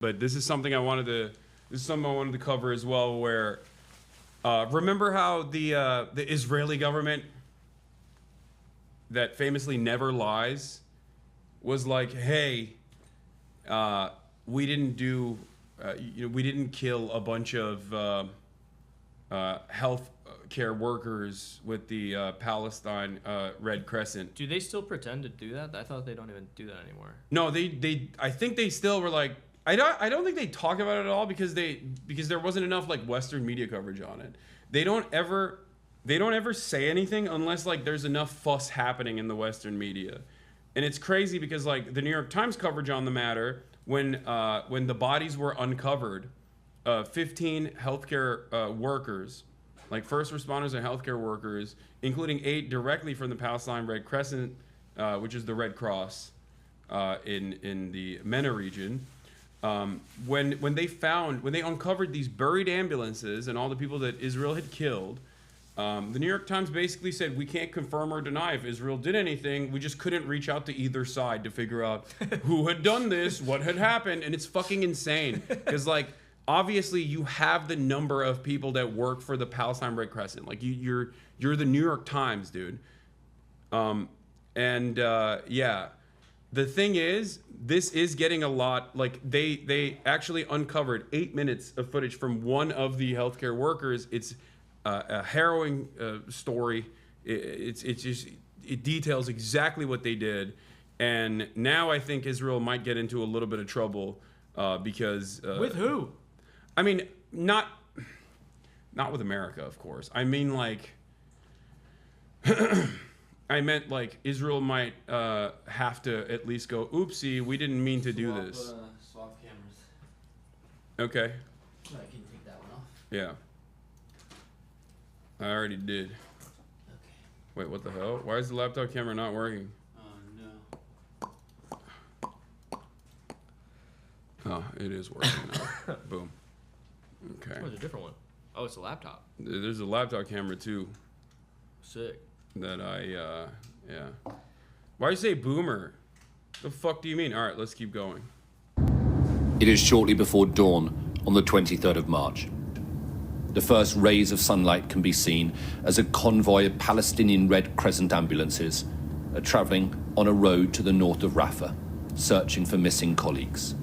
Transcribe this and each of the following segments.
but this is something I wanted to cover as well. Where remember how the Israeli government that famously never lies was like, hey, we didn't do, we didn't kill a bunch of health care workers with the Palestine Red Crescent. Do they still pretend to do that? I thought they don't even do that anymore. No, I think they still were like, I don't think they talk about it at all because there wasn't enough like Western media coverage on it. They don't ever say anything unless like there's enough fuss happening in the Western media. And it's crazy because like the New York Times coverage on the matter when the bodies were uncovered, 15 healthcare workers, like first responders and healthcare workers, including 8 directly from the Palestine Red Crescent, which is the Red Cross in the MENA region. When they uncovered these buried ambulances and all the people that Israel had killed, the New York Times basically said, we can't confirm or deny if Israel did anything. We just couldn't reach out to either side to figure out who had done this, what had happened. And it's fucking insane. Because, like, obviously you have the number of people that work for the Palestine Red Crescent. Like, you're the New York Times, dude. Yeah. The thing is, this is getting a lot, like, they actually uncovered 8 minutes of footage from one of the healthcare workers. It's a harrowing story. It details exactly what they did, and now I think Israel might get into a little bit of trouble because with who? I mean, not with America, of course. I mean, like, I meant like Israel might have to at least go, oopsie, we didn't mean to do this. Swap cameras. Okay. I can take that one off. Yeah. I already did. Okay. Wait, what the hell? Why is the laptop camera not working? Oh, no. Oh, it is working now. Boom. Okay. Oh, it's a different one. Oh, it's a laptop. There's a laptop camera too. Sick. That yeah. Why you say boomer? The fuck do you mean? All right, let's keep going. It is shortly before dawn on the 23rd of March. The first rays of sunlight can be seen as a convoy of Palestinian Red Crescent ambulances are travelling on a road to the north of Rafah, searching for missing colleagues.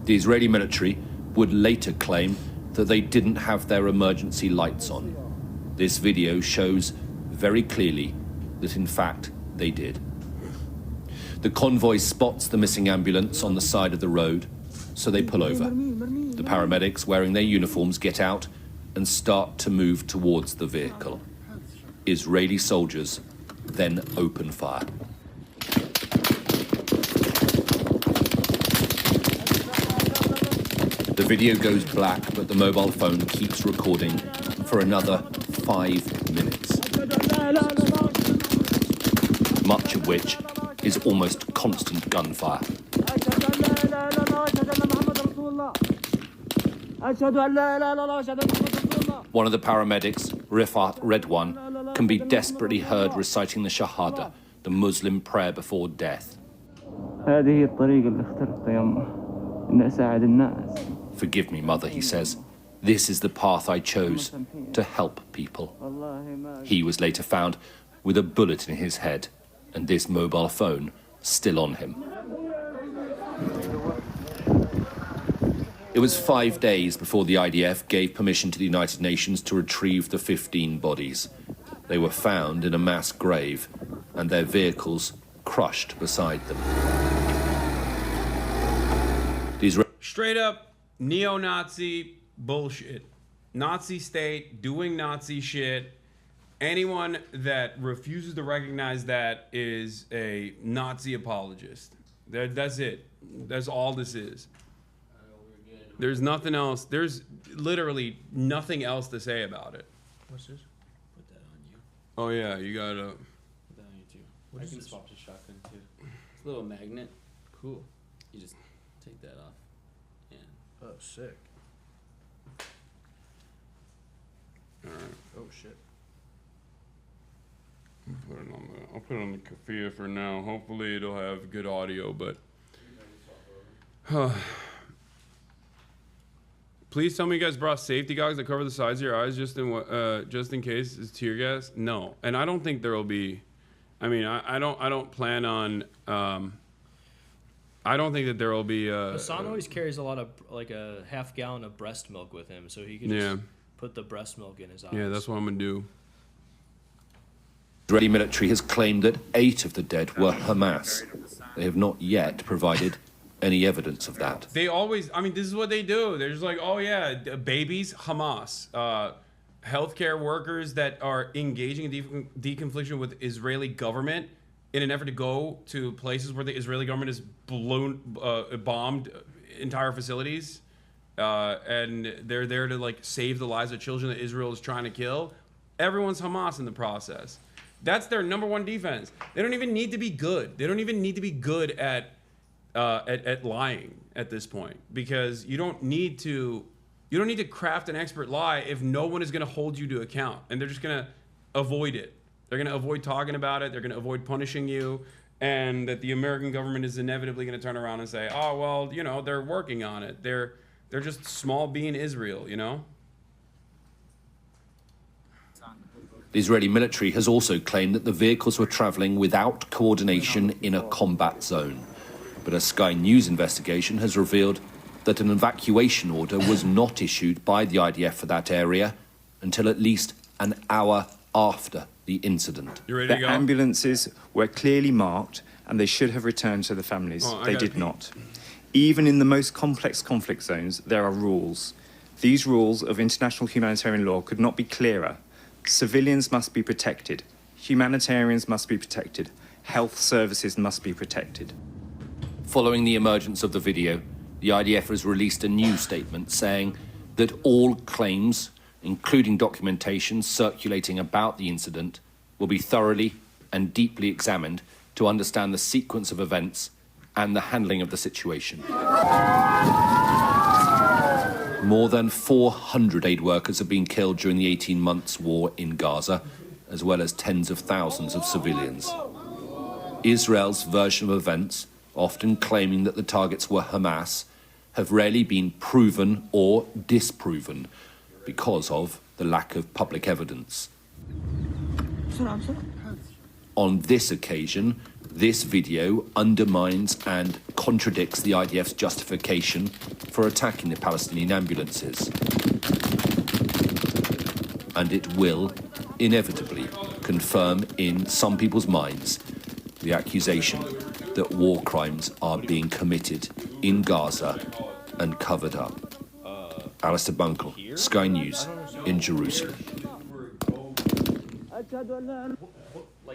The Israeli military would later claim that they didn't have their emergency lights on. This video shows very clearly that in fact they did. The convoy spots the missing ambulance on the side of the road, so they pull over. The paramedics wearing their uniforms get out and start to move towards the vehicle. Israeli soldiers then open fire. The video goes black, but the mobile phone keeps recording for another 5 minutes. Much of which is almost constant gunfire. One of the paramedics, Rifat Redwan, can be desperately heard reciting the Shahada, the Muslim prayer before death. Forgive me, mother, he says. This is the path I chose to help people. He was later found with a bullet in his head and this mobile phone still on him. It was 5 days before the IDF gave permission to the United Nations to retrieve the 15 bodies. They were found in a mass grave and their vehicles crushed beside them. Straight up neo-Nazi bullshit. Nazi state doing Nazi shit. Anyone that refuses to recognize that is a Nazi apologist. That's it. That's all this is. There's nothing else. There's literally nothing else to say about it. What's this? Put that on you. Oh yeah, you gotta. Put that on you too. What I is can this? swap to shotgun too. It's a little magnet. Cool. You just take that off. And Oh, sick. All right. Oh, shit. I'll put it on the Kafia for now. Hopefully it'll have good audio, but Please tell me you guys brought safety goggles that cover the sides of your eyes just in case it's tear gas. No, and I don't think there will be. I mean, I don't plan on. I don't think that there will be. Hasan always carries a lot of like a half gallon of breast milk with him, so he can just put the breast milk in his eyes. Yeah, that's what I'm gonna do. The Israeli military has claimed that 8 of the dead were Hamas. They have not yet provided any evidence of that. They always, I mean, this is what they do. They're just like, oh yeah, babies, Hamas. Healthcare workers that are engaging in deconfliction with Israeli government in an effort to go to places where the Israeli government has bombed entire facilities. And they're there to like save the lives of children that Israel is trying to kill. Everyone's Hamas in the process. That's their number one defense. They don't even need to be good. They don't even need to be good at lying at this point, because you don't need to craft an expert lie if no one is going to hold you to account, and they're just going to avoid it. They're going to avoid talking about it. They're going to avoid punishing you, and that the American government is inevitably going to turn around and say, oh, well, you know, they're working on it. They're just small bean Israel, you know? The Israeli military has also claimed that the vehicles were travelling without coordination in a combat zone. But a Sky News investigation has revealed that an evacuation order was not issued by the IDF for that area until at least an hour after the incident. You ready to The go? ambulances were clearly marked and they should have returned to the families. Oh, They did not. Even in the most complex conflict zones, there are rules. These rules of international humanitarian law could not be clearer. Civilians must be protected. Humanitarians must be protected. Health services must be protected. Following the emergence of the video, the IDF has released a new statement saying that all claims, including documentation circulating about the incident, will be thoroughly and deeply examined to understand the sequence of events and the handling of the situation. More than 400 aid workers have been killed during the 18 months war in Gaza, as well as tens of thousands of civilians. Israel's version of events, often claiming that the targets were Hamas, have rarely been proven or disproven because of the lack of public evidence. On this occasion, this video undermines and contradicts the IDF's justification for attacking the Palestinian ambulances. And it will, inevitably, confirm in some people's minds the accusation that war crimes are being committed in Gaza and covered up. Alistair Bunkle, Sky News, in Jerusalem.